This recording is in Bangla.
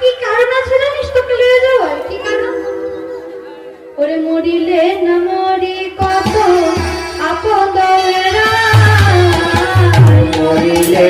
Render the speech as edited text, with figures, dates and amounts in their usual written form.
কি কারণ আছে জানিস তোকে লয়ে যাওয়ার? কি কারণ? ওরে মরিলে না মরি কত আপন দয়েরা, মরিলে